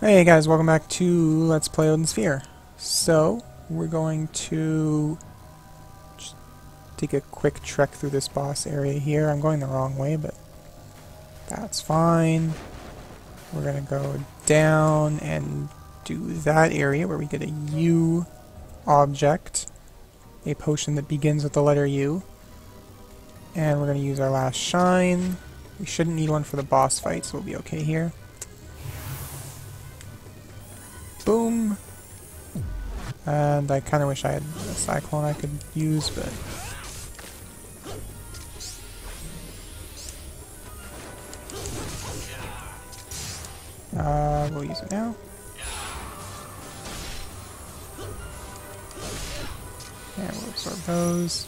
Hey guys, welcome back to Let's Play Odin Sphere. So, we're going to just take a quick trek through this boss area here. I'm going the wrong way, but that's fine. We're going to go down and do that area where we get a U object, a potion that begins with the letter U. And we're going to use our last shine. We shouldn't need one for the boss fight, so we'll be okay here. Boom! And I kind of wish I had a cyclone I could use, but... we'll use it now. And we'll absorb those.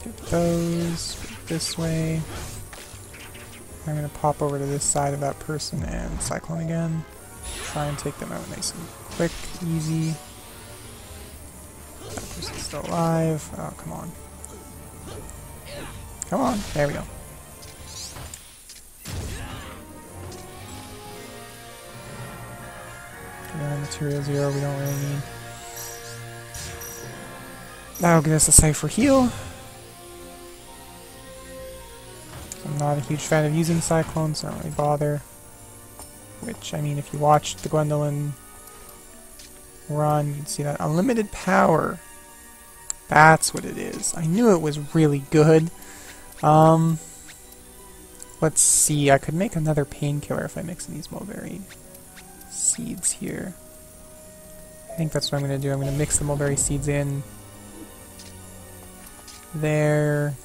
Get those this way. I'm going to pop over to this side of that person and cyclone again. Try and take them out nice and quick, easy. That person's still alive. Oh, come on. Come on. There we go. And material 0 we don't really need. That'll give us a Cypher heal. I'm not a huge fan of using Cyclones, so I don't really bother. Which, I mean, if you watched the Gwendolyn run, you'd see that unlimited power. That's what it is. I knew it was really good. Let's see, I could make another painkiller if I mix in these mulberry seeds here. I think that's what I'm going to do. I'm going to mix the mulberry seeds in there.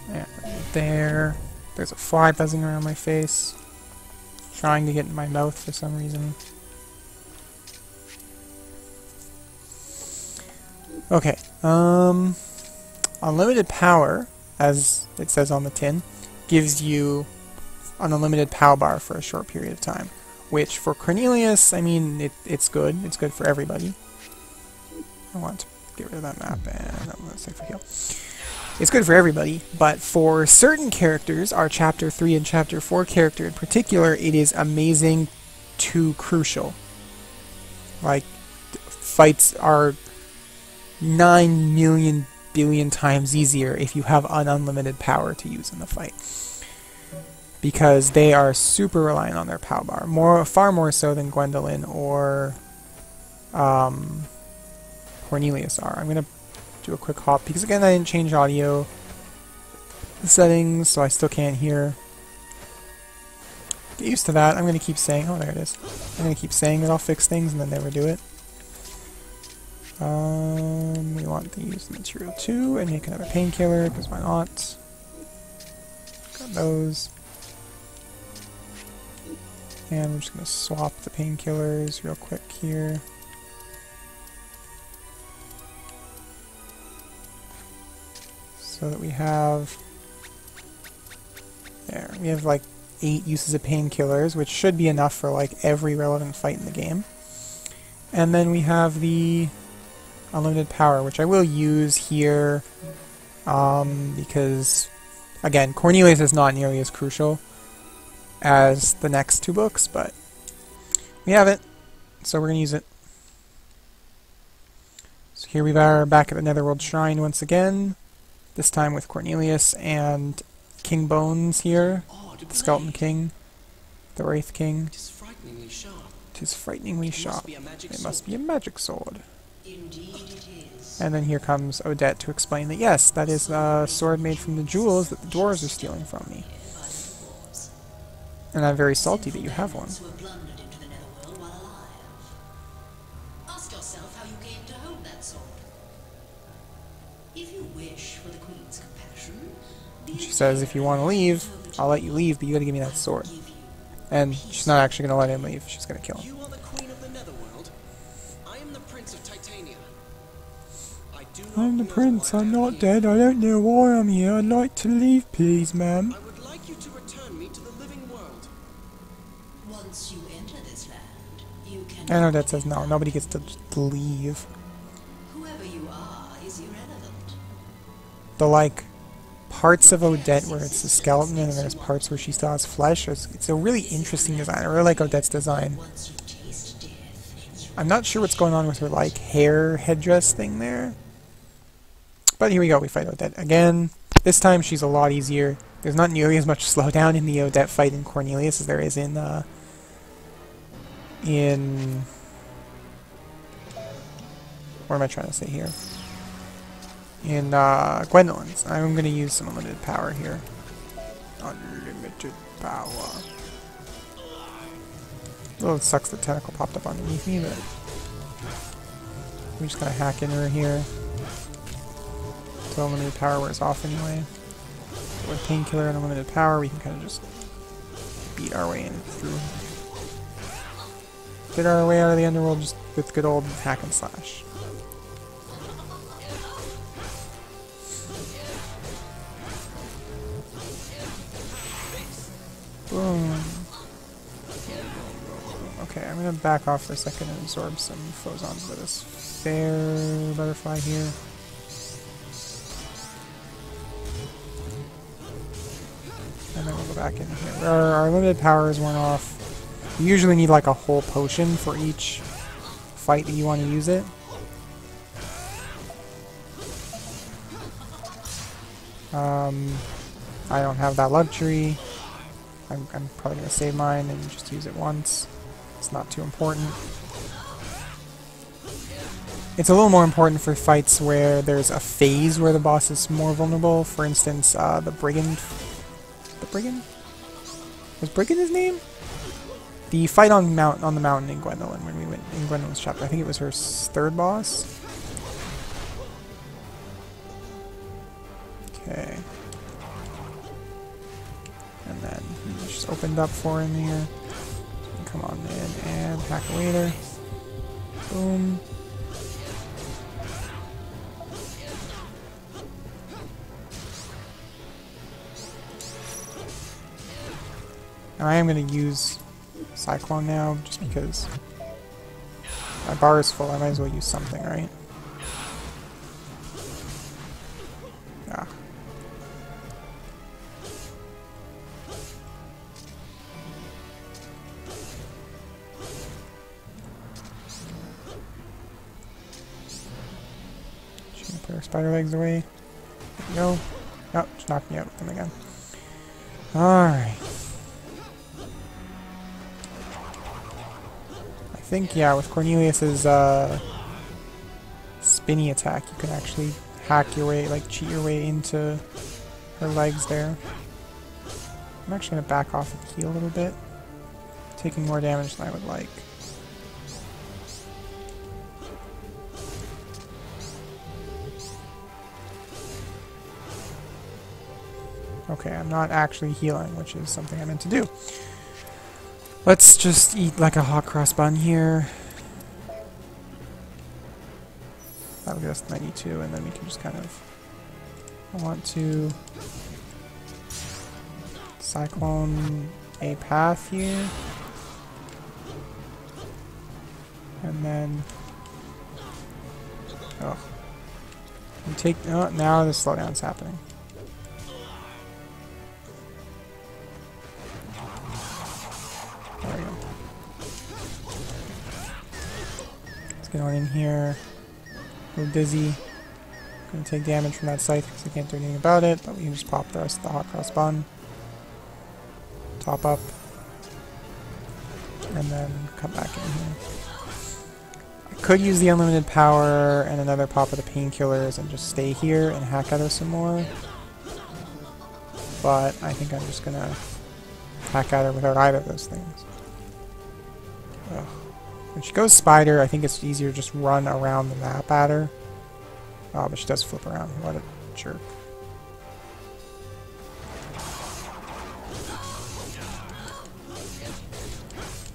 Yeah, there. There's a fly buzzing around my face, trying to get in my mouth for some reason. Okay, unlimited power, as it says on the tin, gives you an unlimited POW bar for a short period of time, which for Cornelius, I mean, it's good. It's good for everybody. I want to get rid of that map, and I'm going to save for heal. It's good for everybody, but for certain characters, our Chapter 3 and Chapter 4 character in particular, it is amazing to crucial. Like, fights are 9 million billion times easier if you have an unlimited power to use in the fight. Because they are super reliant on their POW bar. Far more so than Gwendolyn or Cornelius are. I'm going to do a quick hop, because again I didn't change audio settings, so I still can't hear. Get used to that. I'm going to keep saying, oh there it is. I'm going to keep saying that I'll fix things and then never do it. We want to use the material 2 and make another painkiller, because why not? Got those. And we're just going to swap the painkillers real quick here. So that we have, there, we have like 8 uses of painkillers, which should be enough for like every relevant fight in the game. And then we have the unlimited power, which I will use here, because, again, Cornelius is not nearly as crucial as the next 2 books, but we have it, so we're going to use it. So here we are back at the Netherworld Shrine once again. This time with Cornelius and King Bones here, the Skeleton King, the Wraith King. Tis frighteningly sharp. Tis frighteningly sharp. It must be a magic sword. Indeed it is. And then here comes Odette to explain that yes, that is a sword made from the jewels that the dwarves are stealing from me. And I'm very salty that you have one. Ask yourself how you came to hold that sword. If you wish for the Queen's compassion, She says, if you want to leave, I'll let you leave, but you gotta give me that sword. And she's not actually gonna let him leave, she's gonna kill him. You are the Queen of the Netherworld. I am the Prince of Titania. I'm the prince, I'm not dead, I don't know why I'm here, I'd like to leave please, ma'am. I would like you to return me to the living world. Once you enter this land, you can. And Odette says no, nobody gets to leave. Whoever you are is irrelevant. The, like, parts of Odette where it's the skeleton and there's parts where she still has flesh. It's a really interesting design. I really like Odette's design. I'm not sure what's going on with her like hair headdress thing there. But here we go, we fight Odette again. This time she's a lot easier. There's not nearly as much slowdown in the Odette fight in Cornelius as there is in what am I trying to say here? In Gwendolyn's. I'm going to use some unlimited power here. Unlimited power. Oh, it sucks the tentacle popped up underneath me, but we're just going to hack into her here. So unlimited power wears off anyway. With painkiller and unlimited power, we can kind of just beat our way in through. Get our way out of the underworld just with good old hack and slash. Boom. Okay, I'm gonna back off for a second and absorb some phosons with this fair butterfly here. And then we'll go back in here. Our limited power is worn off. You usually need like a whole potion for each fight that you want to use it. I don't have that luxury. I'm probably going to save mine and just use it once. It's not too important. It's a little more important for fights where there's a phase where the boss is more vulnerable. For instance, the Brigand... The Brigand? Was Brigand his name? The fight on the mountain in Gwendolyn, when we went in Gwendolyn's chapter. I think it was her third boss. Okay. And then he just opened up for him here. Come on in and hack away there. Boom. And I am going to use Cyclone now, just because my bar is full. I might as well use something, right? Yeah. Put our spider legs away. There we go. Oh, just knocked me out with them again. Alright. I think, yeah, with Cornelius's spinny attack, you can actually hack your way, like cheat your way into her legs there. I'm actually going to back off and heal a little bit. Taking more damage than I would like. Okay, I'm not actually healing, which is something I meant to do. Let's just eat like a hot cross bun here. That'll get us 92, and then we can just kind of... I want to... Cyclone a path here. And then... Oh. You take... Oh, now the slowdown's happening. Get on in here. A little dizzy. Gonna take damage from that scythe because I can't do anything about it, but we can just pop the rest of the hot cross bun. Top up. And then come back in here. I could use the unlimited power and another pop of the painkillers and just stay here and hack at her some more. But I think I'm just gonna hack at her without either of those things. Ugh. When she goes spider, I think it's easier to just run around the map at her. Oh, but she does flip around. What a jerk.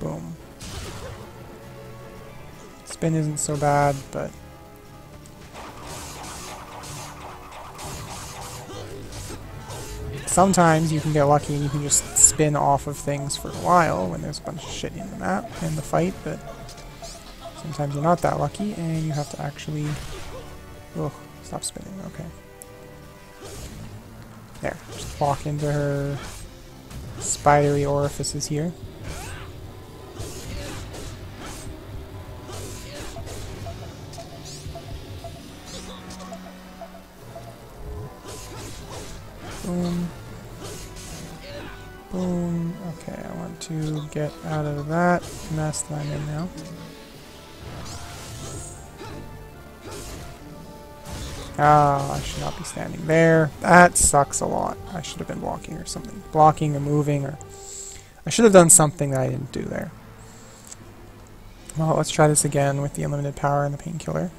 Boom. Spin isn't so bad, but... Sometimes you can get lucky and you can just spin off of things for a while when there's a bunch of shit in the map, in the fight, but... Sometimes you're not that lucky, and you have to actually... Oh, stop spinning, okay. There. Just walk into her spidery orifices here. Boom. Boom. Okay, I want to get out of that mess that I'm in now. Ah, I should not be standing there. That sucks a lot. I should have been blocking or something. Blocking or moving, or... I should have done something that I didn't do there. Well, let's try this again with the unlimited power and the painkiller.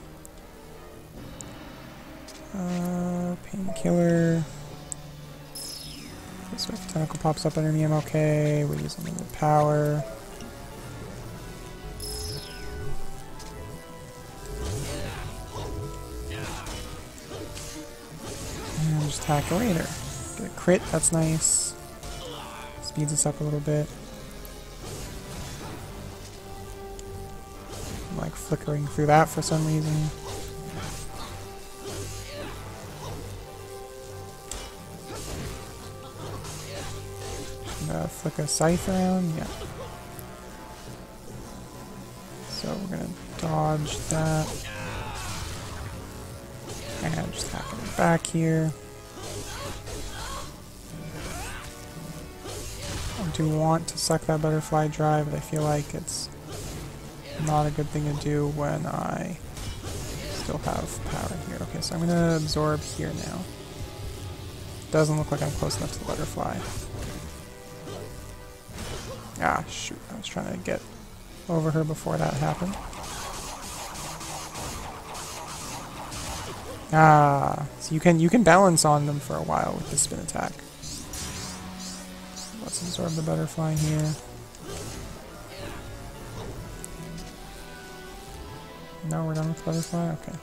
Painkiller... So if tentacle pops up under me, I'm okay. We'll use unlimited power. And just attack a later. Get a crit, that's nice. Speeds us up a little bit. I'm like flickering through that for some reason. Flick a scythe around, yeah. So we're gonna dodge that. And just hack it back here. I do want to suck that butterfly dry, but I feel like it's not a good thing to do when I still have power here. Okay, so I'm gonna absorb here now. Doesn't look like I'm close enough to the butterfly. Ah, shoot. I was trying to get over her before that happened. Ah, so you can balance on them for a while with the spin attack. Let's absorb the butterfly here. No, we're done with the butterfly? Okay.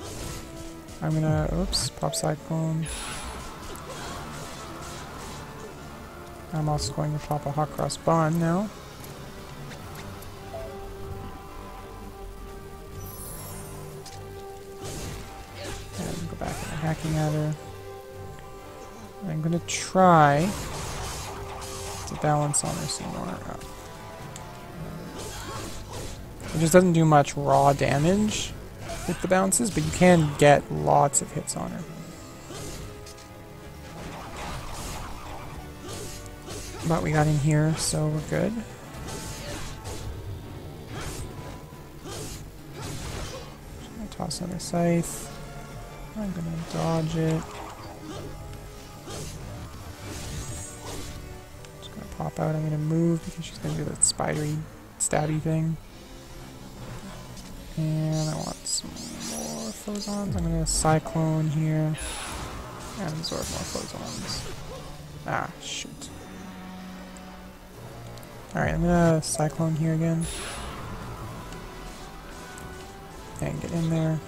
I'm gonna, oops, pop cyclone. I'm also going to pop a hot cross bond now. And go back into hacking at her. I'm going to try to balance on her some more. It just doesn't do much raw damage with the bounces, but you can get lots of hits on her. But we got in here, so we're good. Just gonna toss another scythe. I'm gonna dodge it. Just gonna pop out. I'm gonna move because she's gonna do that spidery, stabby thing. And I want some more phosons. I'm gonna cyclone here and absorb more phosons. Ah, shoot. Alright, I'm gonna cyclone here again. And get in there.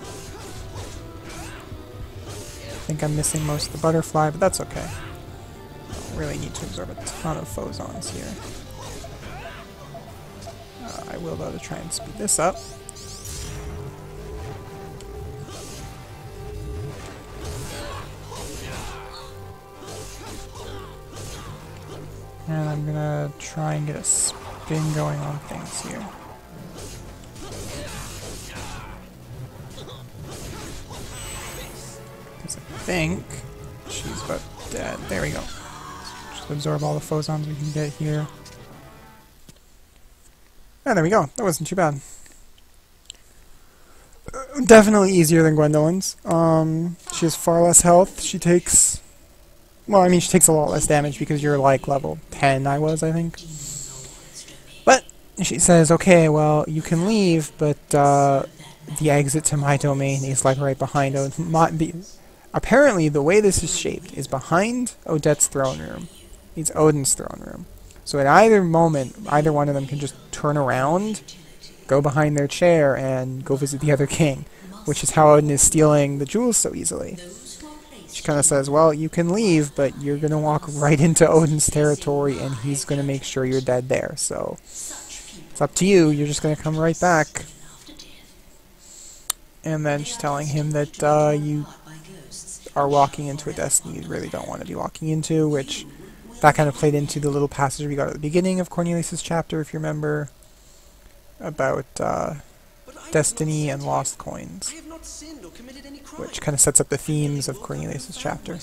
I think I'm missing most of the butterfly, but that's okay. I don't really need to absorb a ton of phosons here. I will, though, to try and speed this up. And I'm gonna try and get a spin going on things here. Because I think she's about dead. There we go. Just absorb all the phosons we can get here. And there we go. That wasn't too bad. Definitely easier than Gwendolyn's. She has far less health. She takes... Well, I mean, she takes a lot less damage because you're like level 10, I was, I think. But she says, okay, well, you can leave, but the exit to my domain is like right behind apparently, the way this is shaped is behind Odette's throne room. It's Odin's throne room. So at either moment, either one of them can just turn around, go behind their chair, and go visit the other king, which is how Odin is stealing the jewels so easily. She kind of says, well, you can leave, but you're going to walk right into Odin's territory, and he's going to make sure you're dead there. So, it's up to you. You're just going to come right back. And then she's telling him that are walking into a destiny you really don't want to be walking into, which that kind of played into the little passage we got at the beginning of Cornelius's chapter, if you remember, about destiny and lost coins, which kind of sets up the themes of Cornelius's chapter.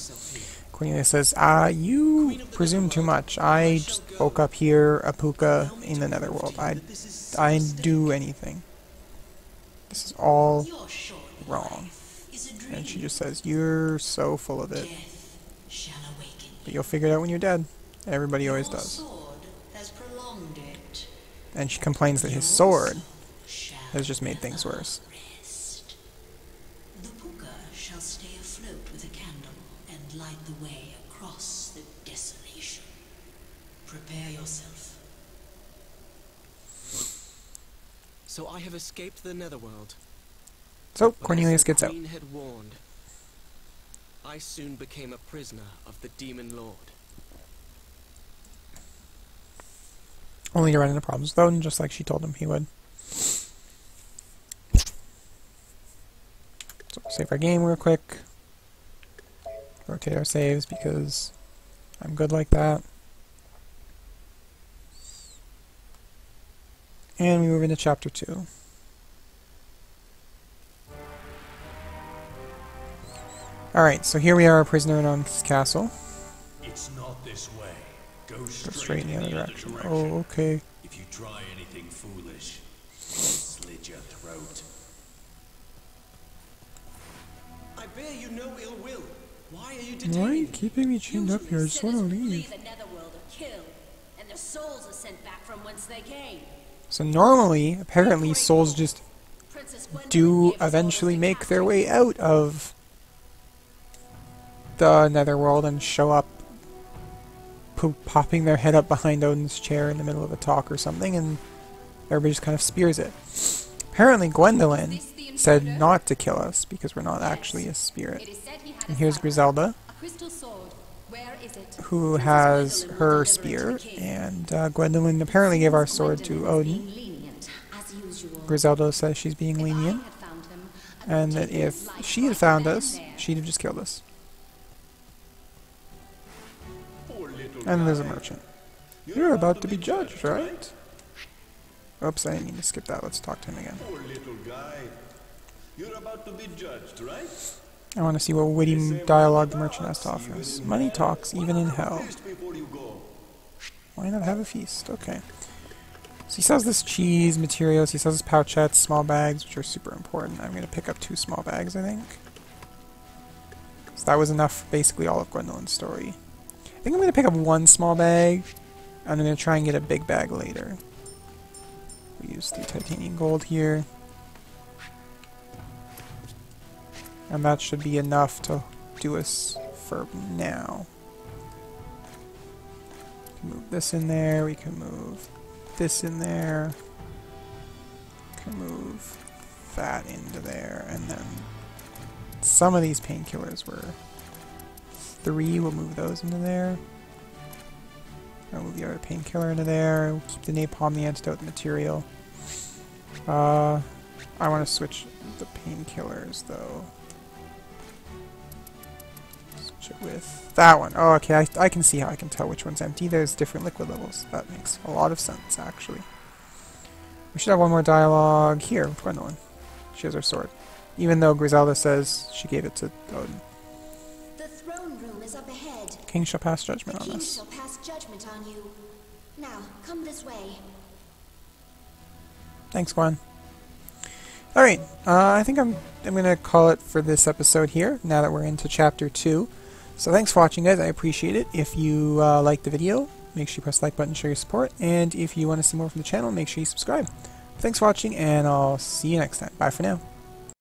Cornelius says, you presume too much. I just woke up here, a Pooka, in the netherworld. I do anything. This is all wrong. And she just says, you're so full of it. But you'll figure it out when you're dead. Everybody always does. And she complains that his sword has just made things worse. The Pooka shall stay afloat with a candle and light the way across the desolation. Prepare yourself. So I have escaped the netherworld. So Cornelius gets out. Had warned. I soon became a prisoner of the Demon Lord. Only to run into problems, though, just like she told him he would. So save our game real quick. Rotate our saves because I'm good like that. And we move into chapter 2. Alright, so here we are a prisoner in Odin's castle. It's not this way. Go Straight in the other direction. Oh, okay. If you try anything foolish, I'll slit your throat. I bear you no ill will. Why are you Why are you detained? keeping me chained up here? I just want to leave. The netherworld are killed, and their souls are sent back from whence they came. So normally, apparently, souls just do eventually make their way out of the netherworld and show up popping their head up behind Odin's chair in the middle of a talk or something, and everybody just kind of spears it. Apparently Gwendolyn said not to kill us because we're not actually a spirit. And here's Griselda, who has her spear, and Gwendolyn apparently gave our sword to Odin. Griselda says she's being lenient, and that if she had found us, she'd have just killed us. And there's a merchant. You're about to be judged, right? Oops, I didn't mean to skip that. Let's talk to him again. Poor little guy. You're about to be judged, right? I want to see what witty dialogue the merchant has to offer us. Money talks, even in hell. Why not have a feast? Okay. So he sells this cheese, materials, he sells his pouchettes, small bags, which are super important. I'm going to pick up 2 small bags, I think. So that was enough for basically all of Gwendolyn's story. I think I'm going to pick up 1 small bag, and I'm going to try and get a big bag later. We use the titanium gold here. And that should be enough to do us for now. We can move this in there, we can move this in there. We can move that into there, and then some of these painkillers were 3, we'll move those into there. I'll move the other painkiller into there. We'll keep the napalm, the antidote, the material. I want to switch the painkillers though. Switch it with that one. Oh, okay, I can see how I can tell which one's empty. There's different liquid levels. That makes a lot of sense, actually. We should have 1 more dialogue here with Gwendolyn. She has her sword. Even though Griselda says she gave it to Odin. King shall pass judgment on us. Now, come this way. Thanks, Gwen. Alright, I think I'm going to call it for this episode here, now that we're into Chapter 2. So thanks for watching, guys. I appreciate it. If you liked the video, make sure you press the like button to show your support. And if you want to see more from the channel, make sure you subscribe. Thanks for watching, and I'll see you next time. Bye for now.